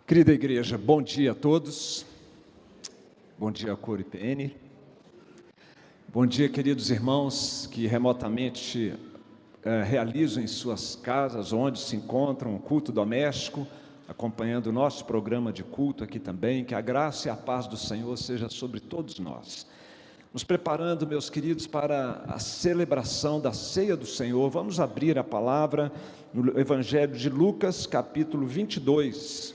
Querida igreja, bom dia a todos. Bom dia, Coro IPN. Bom dia, queridos irmãos que remotamente realizam em suas casas, onde se encontram, um culto doméstico, acompanhando o nosso programa de culto aqui também. Que a graça e a paz do Senhor seja sobre todos nós. Nos preparando, meus queridos, para a celebração da ceia do Senhor, vamos abrir a palavra no Evangelho de Lucas, capítulo 22.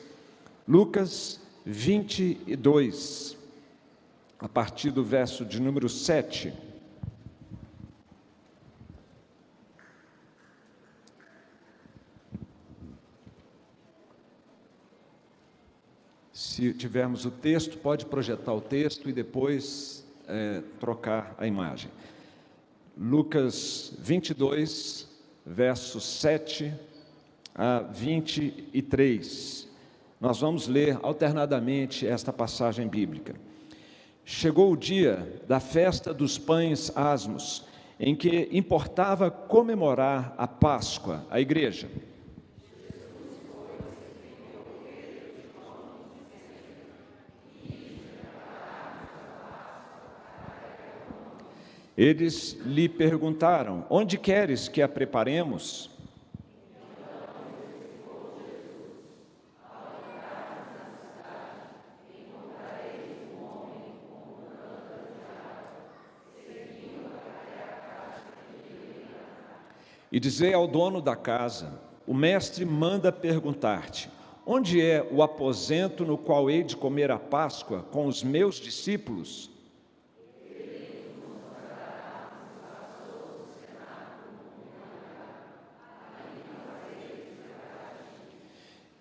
Lucas 22, a partir do verso de número 7. Se tivermos o texto, pode projetar o texto e depois trocar a imagem. Lucas 22, versos 7 a 23. Nós vamos ler alternadamente esta passagem bíblica. Chegou o dia da festa dos pães asmos, em que importava comemorar a Páscoa, a igreja. Eles lhe perguntaram: onde queres que a preparemos? E dizei ao dono da casa: o mestre manda perguntar-te: onde é o aposento no qual hei de comer a Páscoa com os meus discípulos?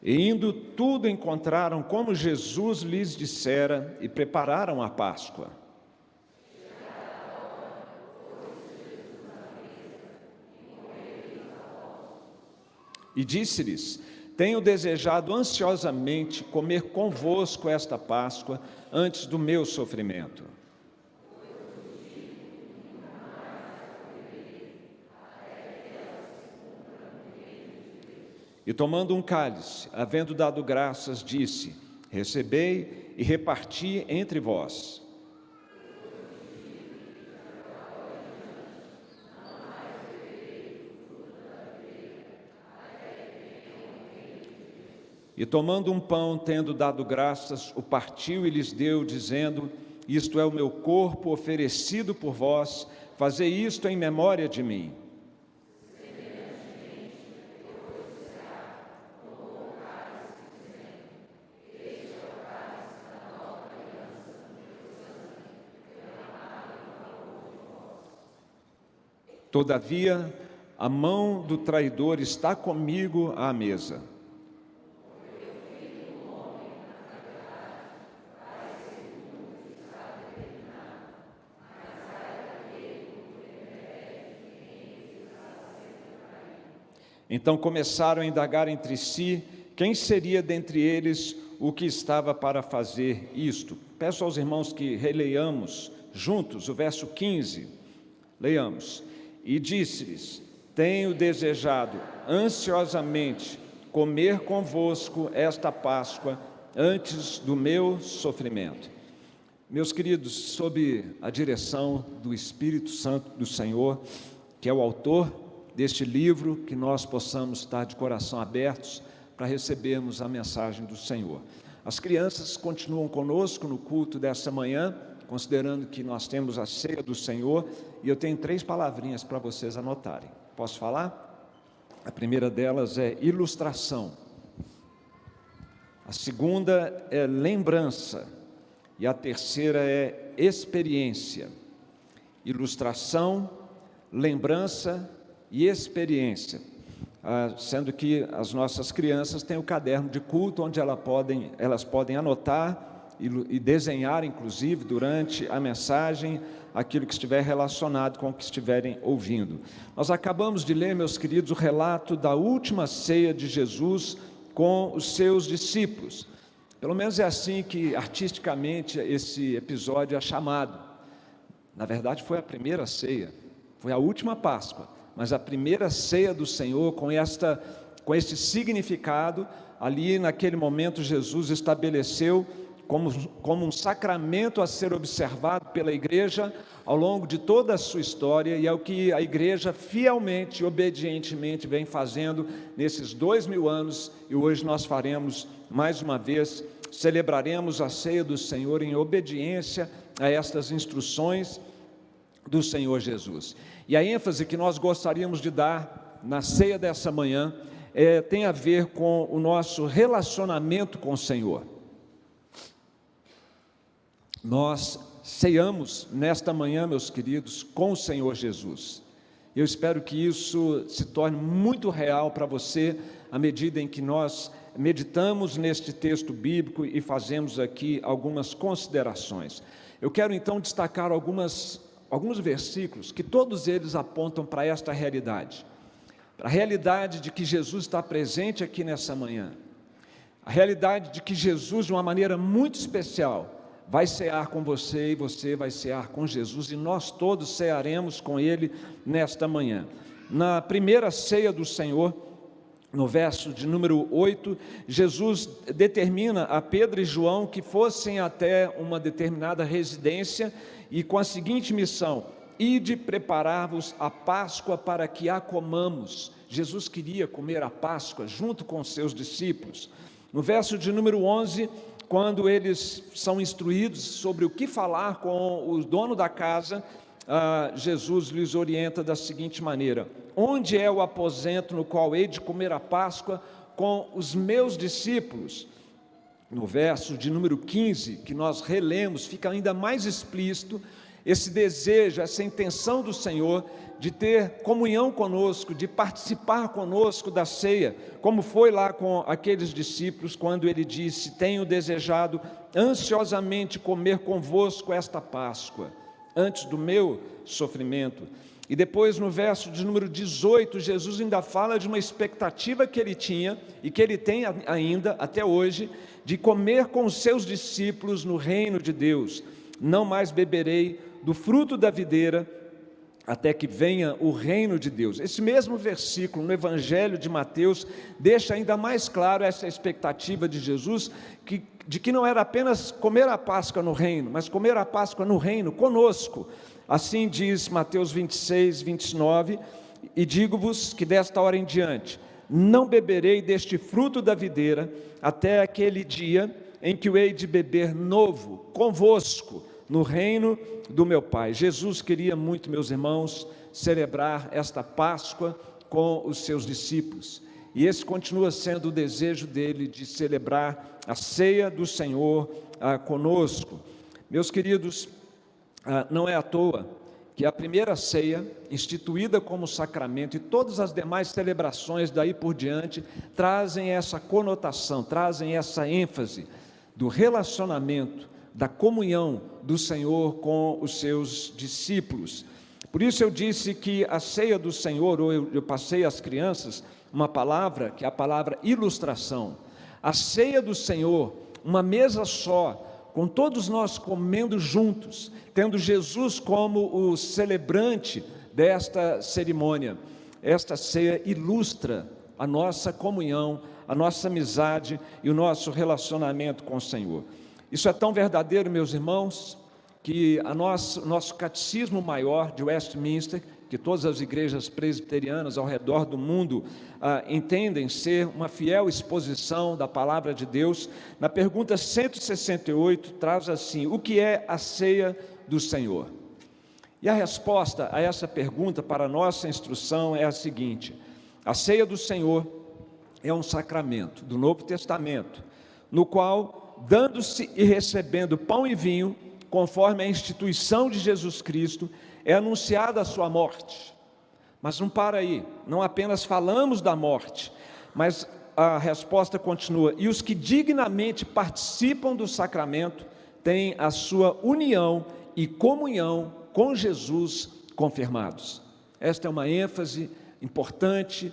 E indo tudo encontraram como Jesus lhes dissera e prepararam a Páscoa. E disse-lhes: tenho desejado ansiosamente comer convosco esta Páscoa antes do meu sofrimento. E tomando um cálice, havendo dado graças, disse: recebei e reparti entre vós. E tomando um pão, tendo dado graças, o partiu e lhes deu, dizendo: isto é o meu corpo oferecido por vós, fazei isto em memória de mim. Todavia, a mão do traidor está comigo à mesa. Então começaram a indagar entre si quem seria dentre eles o que estava para fazer isto. Peço aos irmãos que releiamos juntos o verso 15. Leiamos. E disse-lhes: tenho desejado ansiosamente comer convosco esta Páscoa antes do meu sofrimento. Meus queridos, sob a direção do Espírito Santo do Senhor, que é o autor deste livro, que nós possamos estar de coração abertos para recebermos a mensagem do Senhor. As crianças continuam conosco no culto dessa manhã, considerando que nós temos a ceia do Senhor, e eu tenho 3 palavrinhas para vocês anotarem. Posso falar? A primeira delas é ilustração. A segunda é lembrança. E a terceira é experiência. Ilustração, lembrança e experiência. Sendo que as nossas crianças têm o caderno de culto, onde elas podem anotar e desenhar, inclusive, durante a mensagem, aquilo que estiver relacionado com o que estiverem ouvindo. Nós acabamos de ler, meus queridos, o relato da última ceia de Jesus com os seus discípulos. Pelo menos é assim que, artisticamente, esse episódio é chamado. Na verdade, foi a primeira ceia, foi a última Páscoa, mas a primeira ceia do Senhor com este significado, ali naquele momento Jesus estabeleceu como um sacramento a ser observado pela igreja ao longo de toda a sua história, e é o que a igreja fielmente e obedientemente vem fazendo nesses 2000 anos, e hoje nós faremos mais uma vez, celebraremos a ceia do Senhor em obediência a estas instruções do Senhor Jesus. E a ênfase que nós gostaríamos de dar na ceia dessa manhã tem a ver com o nosso relacionamento com o Senhor. Nós ceamos nesta manhã, meus queridos, com o Senhor Jesus. Eu espero que isso se torne muito real para você, à medida em que nós meditamos neste texto bíblico e fazemos aqui algumas considerações. Eu quero então destacar alguns versículos que todos eles apontam para esta realidade. A realidade de que Jesus está presente aqui nessa manhã. A realidade de que Jesus, de uma maneira muito especial, vai cear com você e você vai cear com Jesus, e nós todos cearemos com Ele nesta manhã. Na primeira ceia do Senhor, no verso de número 8, Jesus determina a Pedro e João que fossem até uma determinada residência e com a seguinte missão: ide preparar-vos a Páscoa para que a comamos. Jesus queria comer a Páscoa junto com os seus discípulos. No verso de número 11, quando eles são instruídos sobre o que falar com o dono da casa, Jesus lhes orienta da seguinte maneira: onde é o aposento no qual hei de comer a Páscoa com os meus discípulos? No verso de número 15, que nós relemos, fica ainda mais explícito esse desejo, essa intenção do Senhor de ter comunhão conosco, de participar conosco da ceia, como foi lá com aqueles discípulos, quando ele disse: tenho desejado ansiosamente comer convosco esta Páscoa, antes do meu sofrimento. E depois no verso de número 18, Jesus ainda fala de uma expectativa que ele tinha, e que ele tem ainda até hoje, de comer com os seus discípulos no reino de Deus. Não mais beberei do fruto da videira, até que venha o reino de Deus. Esse mesmo versículo no Evangelho de Mateus deixa ainda mais claro essa expectativa de Jesus, de que não era apenas comer a Páscoa no reino, mas comer a Páscoa no reino conosco. Assim diz Mateus 26, 29, e digo-vos que desta hora em diante não beberei deste fruto da videira, até aquele dia em que o hei de beber novo convosco no reino do meu Pai. Jesus queria muito, meus irmãos, celebrar esta Páscoa com os seus discípulos, e esse continua sendo o desejo dele, de celebrar a ceia do Senhor conosco. Meus queridos, não é à toa que a primeira ceia, instituída como sacramento, e todas as demais celebrações daí por diante, trazem essa conotação, trazem essa ênfase do relacionamento, da comunhão do Senhor com os seus discípulos. Por isso eu disse que a ceia do Senhor, ou eu passei às crianças uma palavra, que é a palavra ilustração. A ceia do Senhor, uma mesa só, com todos nós comendo juntos, tendo Jesus como o celebrante desta cerimônia. Esta ceia ilustra a nossa comunhão, a nossa amizade e o nosso relacionamento com o Senhor. Isso é tão verdadeiro, meus irmãos, que nosso catecismo maior de Westminster, que todas as igrejas presbiterianas ao redor do mundo entendem ser uma fiel exposição da palavra de Deus, na pergunta 168 traz assim: o que é a ceia do Senhor? E a resposta a essa pergunta para a nossa instrução é a seguinte: a ceia do Senhor é um sacramento do Novo Testamento, no qual, dando-se e recebendo pão e vinho, conforme a instituição de Jesus Cristo, é anunciada a sua morte. Mas não para aí, não apenas falamos da morte, mas a resposta continua: e os que dignamente participam do sacramento têm a sua união e comunhão com Jesus confirmados. Esta é uma ênfase importante,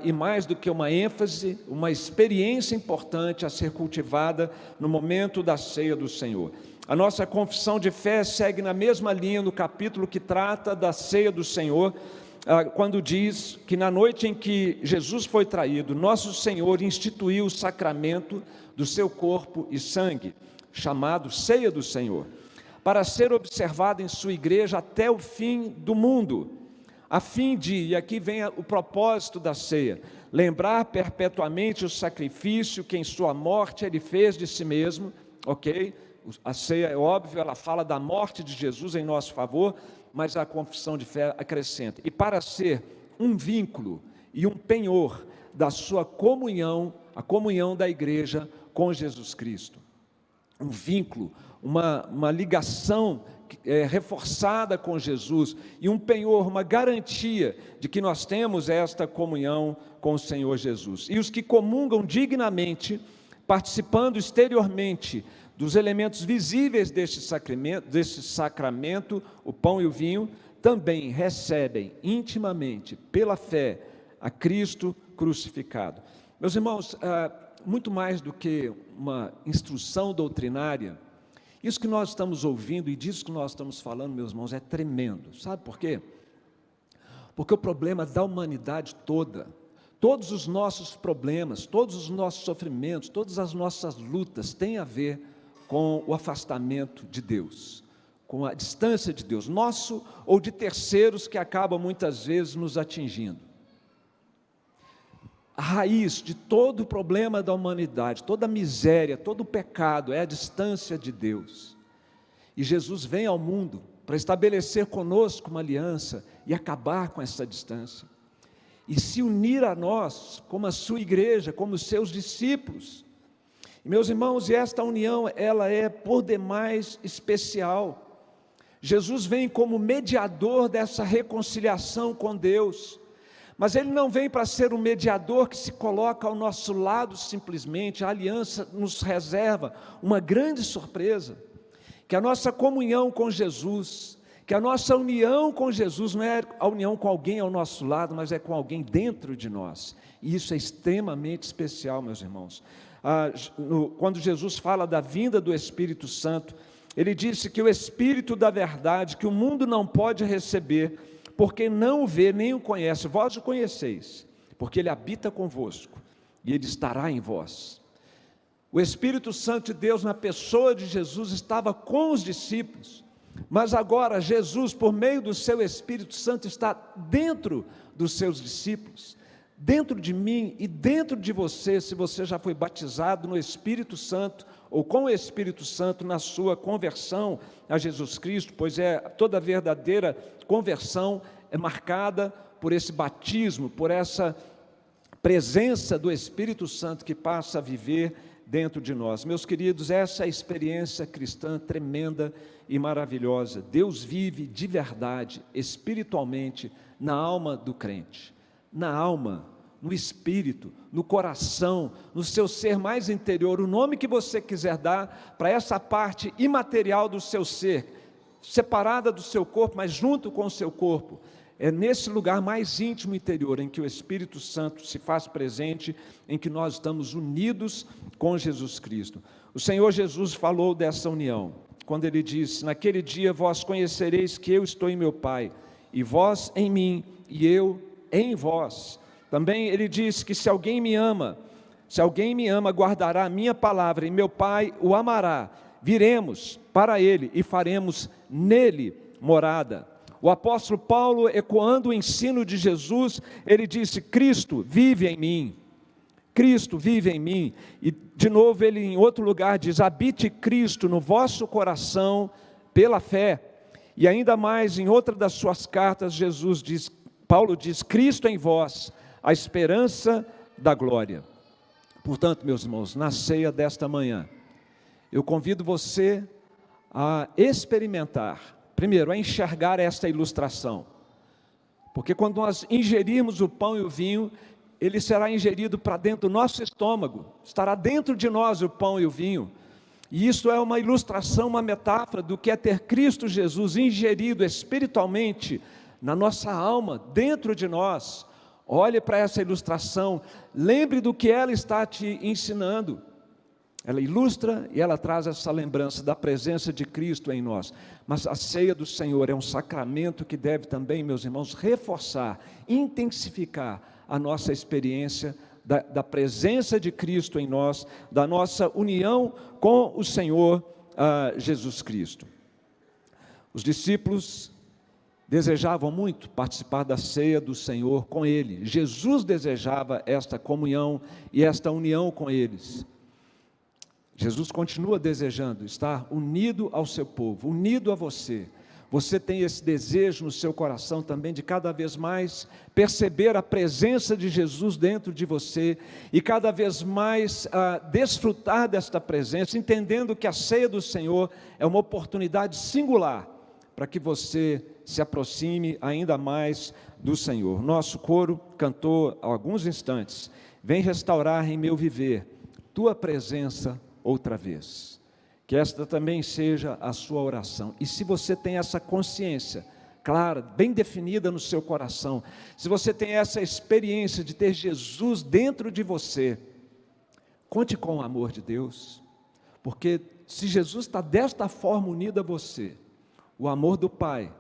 e mais do que uma ênfase, uma experiência importante a ser cultivada no momento da ceia do Senhor. A nossa confissão de fé segue na mesma linha no capítulo que trata da ceia do Senhor, quando diz que na noite em que Jesus foi traído, nosso Senhor instituiu o sacramento do seu corpo e sangue, chamado Ceia do Senhor, para ser observado em sua igreja até o fim do mundo, a fim de, e aqui vem o propósito da ceia, lembrar perpetuamente o sacrifício que em sua morte ele fez de si mesmo, ok? A ceia, é óbvio, ela fala da morte de Jesus em nosso favor, mas a confissão de fé acrescenta. E para ser um vínculo e um penhor da sua comunhão, a comunhão da igreja com Jesus Cristo. Um vínculo, uma ligação reforçada com Jesus, e um penhor, uma garantia de que nós temos esta comunhão com o Senhor Jesus. E os que comungam dignamente, participando exteriormente dos elementos visíveis deste sacramento, o pão e o vinho, também recebem intimamente, pela fé, a Cristo crucificado. Meus irmãos, muito mais do que uma instrução doutrinária, isso que nós estamos ouvindo e disso que nós estamos falando, meus irmãos, é tremendo. Sabe por quê? Porque o problema da humanidade toda, todos os nossos problemas, todos os nossos sofrimentos, todas as nossas lutas têm a ver com o afastamento de Deus, com a distância de Deus, nosso ou de terceiros que acabam muitas vezes nos atingindo. A raiz de todo o problema da humanidade, toda a miséria, todo o pecado é a distância de Deus. E Jesus vem ao mundo para estabelecer conosco uma aliança e acabar com essa distância. E se unir a nós, como a sua igreja, como os seus discípulos. E, meus irmãos, e esta união, ela é por demais especial. Jesus vem como mediador dessa reconciliação com Deus. Mas Ele não vem para ser um mediador que se coloca ao nosso lado simplesmente. A aliança nos reserva uma grande surpresa, que a nossa comunhão com Jesus, que a nossa união com Jesus não é a união com alguém ao nosso lado, mas é com alguém dentro de nós. E isso é extremamente especial, meus irmãos. Quando Jesus fala da vinda do Espírito Santo, Ele disse que o Espírito da verdade, que o mundo não pode receber, porque não o vê nem o conhece, vós o conheceis, porque Ele habita convosco, e Ele estará em vós. O Espírito Santo de Deus, na pessoa de Jesus, estava com os discípulos, mas agora Jesus, por meio do seu Espírito Santo, está dentro dos seus discípulos, dentro de mim e dentro de você, se você já foi batizado no Espírito Santo, ou com o Espírito Santo na sua conversão a Jesus Cristo, pois toda verdadeira conversão é marcada por esse batismo, por essa presença do Espírito Santo que passa a viver dentro de nós. Meus queridos, essa é a experiência cristã tremenda e maravilhosa. Deus vive de verdade, espiritualmente, na alma do crente, na alma, no espírito, no coração, no seu ser mais interior, o nome que você quiser dar para essa parte imaterial do seu ser, separada do seu corpo, mas junto com o seu corpo. É nesse lugar mais íntimo interior em que o Espírito Santo se faz presente, em que nós estamos unidos com Jesus Cristo. O Senhor Jesus falou dessa união, quando Ele disse: naquele dia vós conhecereis que eu estou em meu Pai, e vós em mim, e eu em vós. Também Ele disse que se alguém me ama, guardará a minha palavra, e meu Pai o amará. Viremos para Ele e faremos nele morada. O apóstolo Paulo, ecoando o ensino de Jesus, ele disse: Cristo vive em mim. Cristo vive em mim. E de novo ele em outro lugar diz: habite Cristo no vosso coração pela fé. E ainda mais em outra das suas cartas, Paulo diz: Cristo em vós, a esperança da glória. Portanto, meus irmãos, na ceia desta manhã, eu convido você a experimentar, primeiro, a enxergar esta ilustração, porque quando nós ingerirmos o pão e o vinho, ele será ingerido para dentro do nosso estômago, estará dentro de nós o pão e o vinho, e isso é uma ilustração, uma metáfora do que é ter Cristo Jesus ingerido espiritualmente na nossa alma, dentro de nós. Olhe para essa ilustração, lembre do que ela está te ensinando. ela ilustra e ela traz essa lembrança da presença de Cristo em nós. Mas a ceia do Senhor é um sacramento que deve também, meus irmãos, reforçar, intensificar a nossa experiência da presença de Cristo em nós, da nossa união com o Senhor Jesus Cristo. Os discípulos desejavam muito participar da ceia do Senhor com Ele. Jesus desejava esta comunhão e esta união com eles. Jesus continua desejando estar unido ao seu povo, unido a você. Você tem esse desejo no seu coração também de cada vez mais perceber a presença de Jesus dentro de você e cada vez mais desfrutar desta presença, entendendo que a ceia do Senhor é uma oportunidade singular para que você se aproxime ainda mais do Senhor. Nosso coro cantou há alguns instantes: vem restaurar em meu viver tua presença outra vez. Que esta também seja a sua oração. E se você tem essa consciência clara, bem definida no seu coração, se você tem essa experiência de ter Jesus dentro de você, conte com o amor de Deus, porque se Jesus está desta forma unido a você, o amor do Pai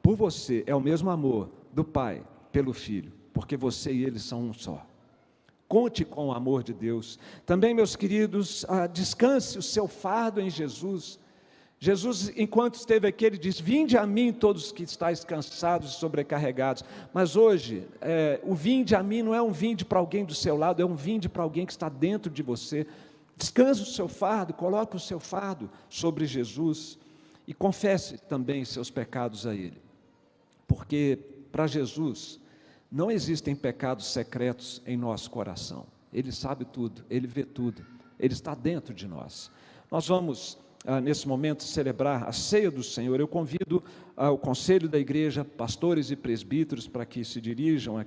por você é o mesmo amor do Pai pelo Filho, porque você e ele são um só. Conte com o amor de Deus. Também, meus queridos, descanse o seu fardo em Jesus. Jesus, enquanto esteve aqui, ele diz: vinde a mim todos que estáis cansados e sobrecarregados. Mas hoje, o vinde a mim não é um vinde para alguém do seu lado, é um vinde para alguém que está dentro de você. Descanse o seu fardo, coloque o seu fardo sobre Jesus e confesse também seus pecados a Ele. Porque para Jesus não existem pecados secretos em nosso coração. Ele sabe tudo, Ele vê tudo, Ele está dentro de nós. Nós vamos, nesse momento, celebrar a ceia do Senhor. Eu convido o conselho da igreja, pastores e presbíteros, para que se dirijam aqui.